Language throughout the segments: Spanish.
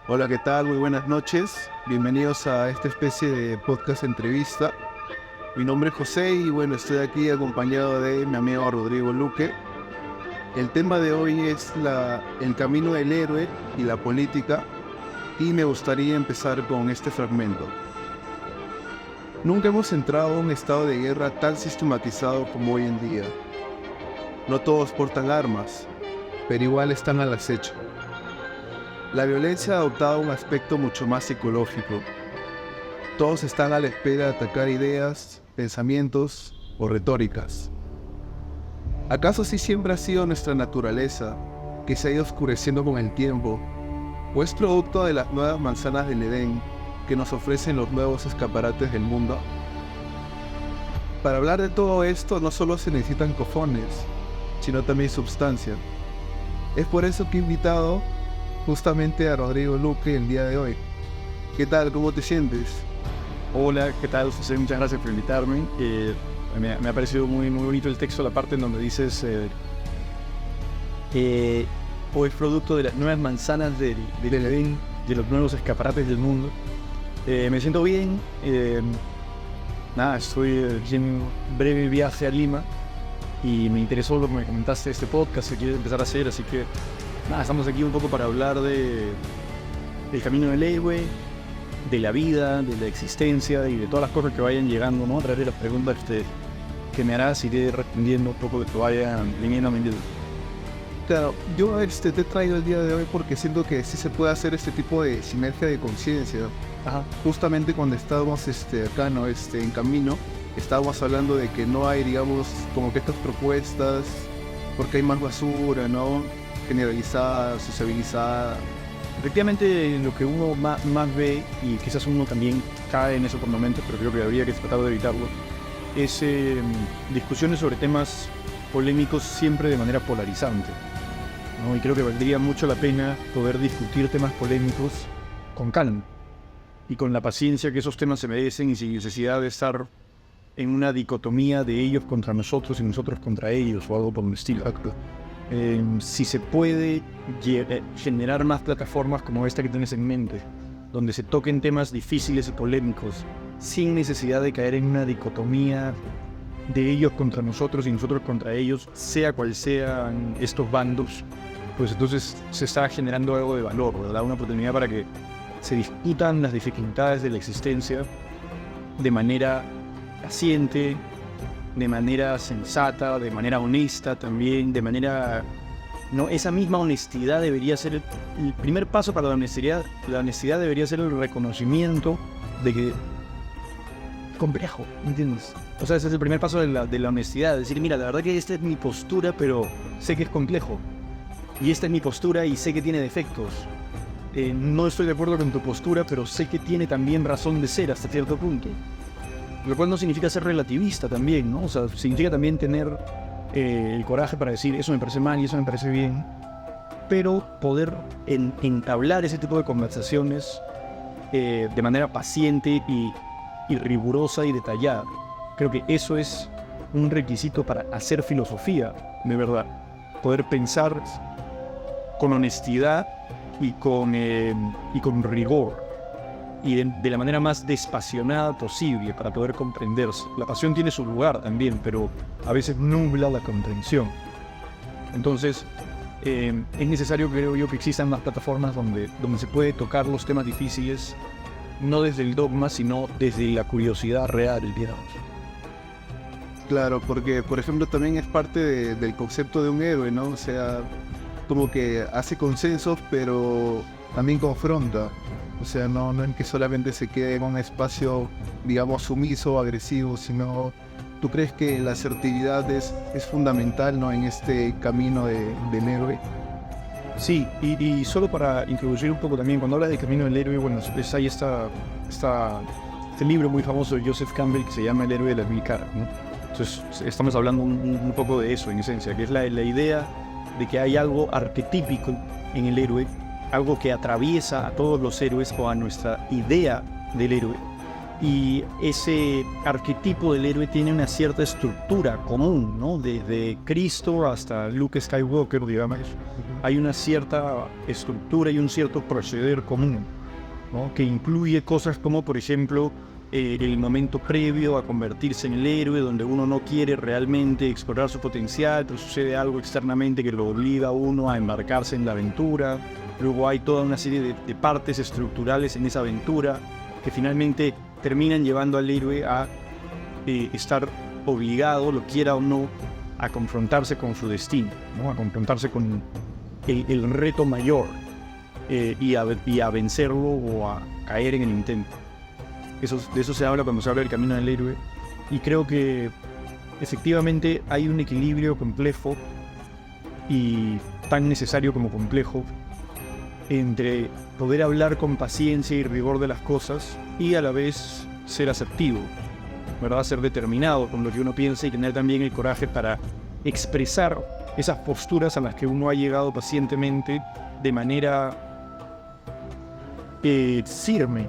Hola, ¿qué tal? Muy buenas noches. Bienvenidos a esta especie de podcast entrevista. Mi nombre es José y bueno, estoy aquí acompañado de mi amigo Rodrigo Luque. El tema de hoy es el camino del héroe y la política, y me gustaría empezar con este fragmento. Nunca hemos entrado a un estado de guerra tan sistematizado como hoy en día. No todos portan armas, pero igual están al acecho. La violencia ha adoptado un aspecto mucho más psicológico. Todos están a la espera de atacar ideas, pensamientos o retóricas. ¿Acaso así siempre ha sido nuestra naturaleza, que se ha ido oscureciendo con el tiempo, o es producto de las nuevas manzanas del Edén que nos ofrecen los nuevos escaparates del mundo? Para hablar de todo esto no solo se necesitan cojones, sino también substancia. Es por eso que he invitado justamente a Rodrigo Luque el día de hoy. ¿Qué tal? ¿Cómo te sientes? Hola, ¿qué tal, José? Muchas gracias por invitarme. Me ha parecido muy bonito el texto, la parte en donde dices o es producto de las nuevas manzanas del Edén, de los nuevos escaparates del mundo. Me siento bien. Estoy en un breve viaje a Lima y me interesó lo que me comentaste de este podcast que quieres empezar a hacer, así que estamos aquí un poco para hablar del camino del héroe, de la vida, de la existencia y de todas las cosas que vayan llegando, ¿no? A través de las preguntas que me harás, iré respondiendo un poco de que vayan viniendo a mi vida. Claro, yo te he traído el día de hoy porque siento que sí se puede hacer este tipo de sinergia de conciencia. Ajá. Justamente cuando estábamos acá, ¿no? En camino, estábamos hablando de que no hay, digamos, como que estas propuestas, porque hay más basura, ¿no? Generalizada, sociabilizada. Efectivamente, lo que uno más ve, y quizás uno también cae en eso por momentos, pero creo que habría que tratar de evitarlo, es discusiones sobre temas polémicos siempre de manera polarizante, ¿no? Y creo que valdría mucho la pena poder discutir temas polémicos con calma y con la paciencia que esos temas se merecen y sin necesidad de estar en una dicotomía de ellos contra nosotros y nosotros contra ellos o algo por el estilo. Si se puede generar más plataformas como esta que tienes en mente, donde se toquen temas difíciles y polémicos, sin necesidad de caer en una dicotomía de ellos contra nosotros y nosotros contra ellos, sea cual sean estos bandos, pues entonces se está generando algo de valor, ¿verdad? Una oportunidad para que se discutan las dificultades de la existencia de manera paciente, de manera sensata, de manera honesta también, de manera... ¿no? Esa misma honestidad debería ser el primer paso para la honestidad. La honestidad debería ser el reconocimiento de que... complejo, ¿entiendes? O sea, ese es el primer paso de la honestidad. Decir, mira, la verdad que esta es mi postura, pero sé que es complejo. Y esta es mi postura y sé que tiene defectos. No estoy de acuerdo con tu postura, pero sé que tiene también razón de ser hasta cierto punto. Lo cual no significa ser relativista también, ¿no? O sea, significa también tener el coraje para decir eso me parece mal y eso me parece bien, pero poder entablar ese tipo de conversaciones de manera paciente y rigurosa y detallada. Creo que eso es un requisito para hacer filosofía, de verdad. Poder pensar con honestidad y con rigor. Y de la manera más despasionada posible para poder comprenderse. La pasión tiene su lugar también, pero a veces nubla la comprensión. Entonces, es necesario, creo yo, que existan más plataformas donde se puede tocar los temas difíciles, no desde el dogma, sino desde la curiosidad real, digamos. Claro, porque, por ejemplo, también es parte del concepto de un héroe, ¿no? O sea, como que hace consensos, pero también confronta. O sea, no es que solamente se quede en un espacio, digamos, sumiso o agresivo, sino tú crees que la asertividad es fundamental, ¿no? En este camino del héroe. Sí, y solo para introducir un poco también, cuando hablas del camino del héroe, bueno, hay este libro muy famoso de Joseph Campbell que se llama El héroe de las mil caras, ¿no? Entonces, estamos hablando un poco de eso, en esencia, que es la idea de que hay algo arquetípico en el héroe, algo que atraviesa a todos los héroes o a nuestra idea del héroe, Y ese arquetipo del héroe tiene una cierta estructura común, ¿no? Desde Cristo hasta Luke Skywalker, digamos, hay una cierta estructura y un cierto proceder común, ¿no? Que incluye cosas como, por ejemplo, el momento previo a convertirse en el héroe, donde uno no quiere realmente explorar su potencial, pero sucede algo externamente que lo obliga a uno a embarcarse en la aventura. Luego hay toda una serie de partes estructurales en esa aventura que finalmente terminan llevando al héroe a estar obligado, lo quiera o no, a confrontarse con su destino, ¿no? A confrontarse con el reto mayor y a vencerlo o a caer en el intento. De eso se habla cuando se habla del camino del héroe, y creo que efectivamente hay un equilibrio complejo y tan necesario como complejo entre poder hablar con paciencia y rigor de las cosas y a la vez ser asertivo, ¿verdad? Ser determinado con lo que uno piensa y tener también el coraje para expresar esas posturas a las que uno ha llegado pacientemente de manera firme,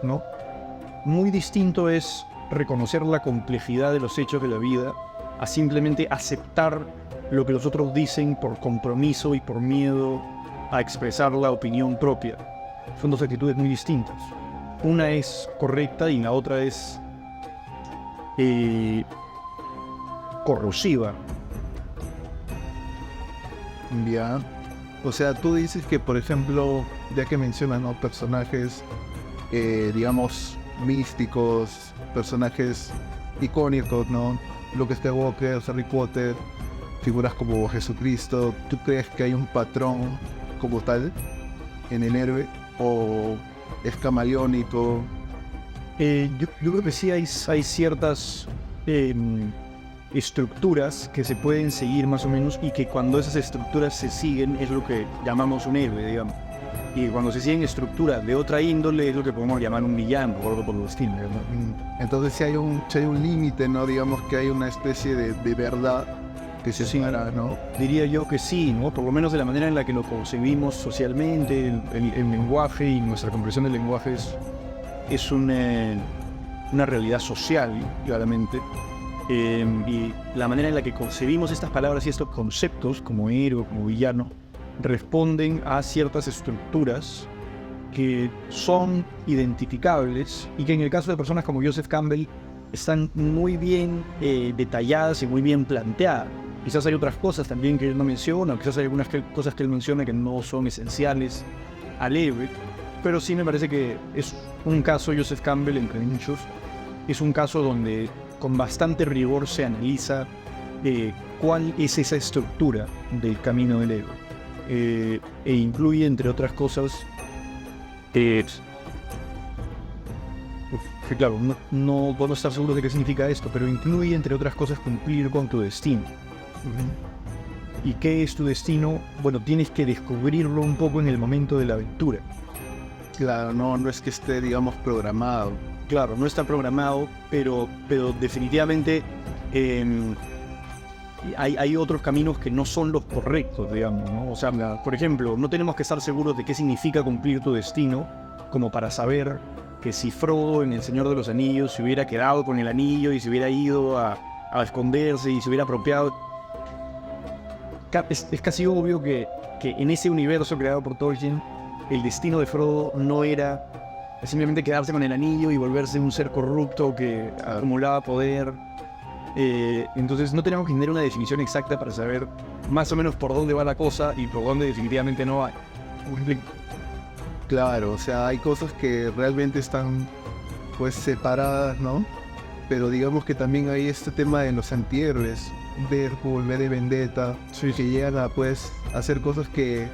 ¿no? Muy distinto es reconocer la complejidad de los hechos de la vida a simplemente aceptar lo que los otros dicen por compromiso y por miedo a expresar la opinión propia. Son dos actitudes muy distintas. Una es correcta y la otra es corrosiva. Ya. O sea, tú dices que, por ejemplo, ya que mencionas, ¿no?, personajes, digamos, místicos, personajes icónicos, ¿no? Luke Skywalker, Harry Potter, figuras como Jesucristo, ¿tú crees que hay un patrón como tal en el héroe? ¿O es camaleónico? Yo creo que sí hay ciertas estructuras que se pueden seguir más o menos, y que cuando esas estructuras se siguen es lo que llamamos un héroe, digamos. Y cuando se siguen estructuras de otra índole es lo que podemos llamar un villano o algo por el estilo, ¿no? Entonces si hay un límite, ¿no? Digamos que hay una especie de verdad que se separa, ¿no? Diría yo que sí, ¿no? Por lo menos de la manera en la que lo concebimos socialmente, el lenguaje y nuestra comprensión del lenguaje es una realidad social, claramente. Y la manera en la que concebimos estas palabras y estos conceptos, como héroe, como villano, responden a ciertas estructuras que son identificables y que en el caso de personas como Joseph Campbell están muy bien detalladas y muy bien planteadas. Quizás hay otras cosas también que él no menciona, o quizás hay algunas cosas que él menciona que no son esenciales al héroe, pero sí me parece que es un caso, Joseph Campbell, entre muchos, es un caso donde con bastante rigor se analiza cuál es esa estructura del camino del héroe. E incluye, entre otras cosas, que claro, no podemos estar seguros de qué significa esto, pero incluye, entre otras cosas, cumplir con tu destino. ¿Y qué es tu destino? Bueno, tienes que descubrirlo un poco en el momento de la aventura. Claro, no es que esté, digamos, programado. Claro, no está programado, pero definitivamente hay otros caminos que no son los correctos, digamos, ¿no? O sea, por ejemplo, no tenemos que estar seguros de qué significa cumplir tu destino, como para saber que si Frodo en El Señor de los Anillos se hubiera quedado con el anillo y se hubiera ido a esconderse y se hubiera apropiado. Es casi obvio que en ese universo creado por Tolkien, el destino de Frodo no era simplemente quedarse con el anillo y volverse un ser corrupto que acumulaba poder. Entonces no tenemos que tener una definición exacta para saber más o menos por dónde va la cosa y por dónde definitivamente no hay. Claro, o sea, hay cosas que realmente están pues separadas, ¿no? Pero digamos que también hay este tema de los antihéroes, Deadpool, V de Vendetta, sí, que llegan a pues hacer cosas que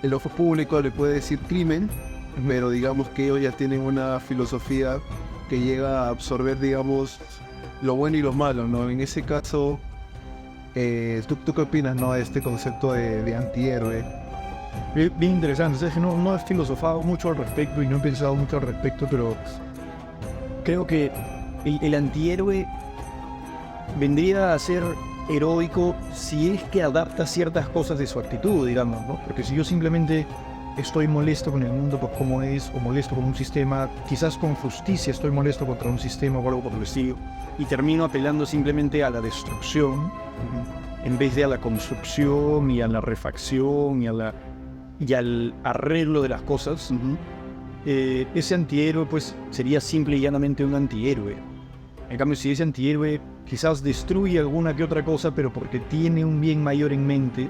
el ojo público le puede decir crimen, pero digamos que ellos ya tienen una filosofía que llega a absorber, digamos, lo bueno y lo malo, ¿no? En ese caso, ¿tú qué opinas, no, de este concepto de antihéroe? Bien interesante, ¿sabes? No he filosofado mucho al respecto y no he pensado mucho al respecto, pero creo que el antihéroe vendría a ser heroico si es que adapta ciertas cosas de su actitud, digamos, ¿no? Porque si yo simplemente estoy molesto con el mundo por cómo es, o molesto con un sistema, quizás con justicia estoy molesto contra un sistema o algo por el estilo, y termino apelando simplemente a la destrucción, en vez de a la construcción y a la refacción y al arreglo de las cosas. Ese antihéroe pues sería simple y llanamente un antihéroe. En cambio, si ese antihéroe quizás destruye alguna que otra cosa, pero porque tiene un bien mayor en mente,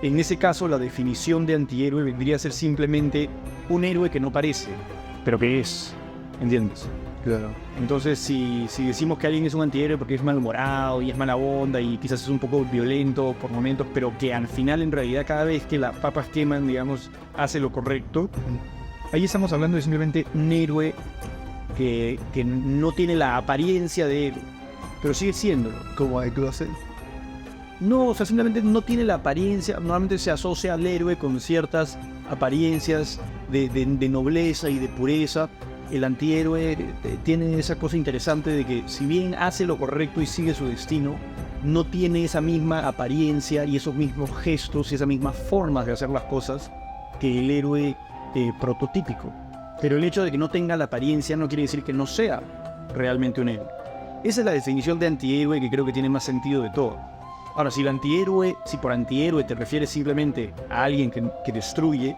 en ese caso la definición de antihéroe vendría a ser simplemente un héroe que no parece, pero que es, ¿entiendes? Claro. Entonces, si decimos que alguien es un antihéroe porque es malhumorado y es mala onda y quizás es un poco violento por momentos, pero que al final en realidad cada vez que las papas queman, digamos, hace lo correcto, ahí estamos hablando de simplemente un héroe que no tiene la apariencia de héroe, pero sigue siéndolo. Como hay closet. No, o sea, simplemente no tiene la apariencia. Normalmente se asocia al héroe con ciertas apariencias de nobleza y de pureza. El antihéroe tiene esa cosa interesante de que si bien hace lo correcto y sigue su destino, no tiene esa misma apariencia y esos mismos gestos y esas mismas formas de hacer las cosas que el héroe prototípico. Pero el hecho de que no tenga la apariencia no quiere decir que no sea realmente un héroe. Esa es la definición de antihéroe que creo que tiene más sentido de todo. Ahora, si por antihéroe te refieres simplemente a alguien que destruye,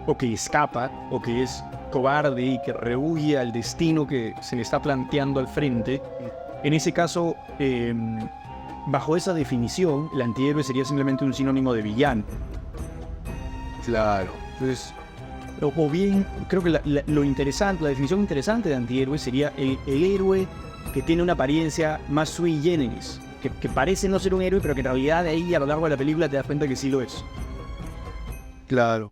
o que escapa, o que es cobarde y que rehúye al destino que se le está planteando al frente, en ese caso, bajo esa definición, el antihéroe sería simplemente un sinónimo de villano. Claro. Entonces, o bien, creo que la definición interesante de antihéroe sería el héroe que tiene una apariencia más sui generis, que parece no ser un héroe, pero que en realidad de ahí a lo largo de la película te das cuenta que sí lo es. Claro.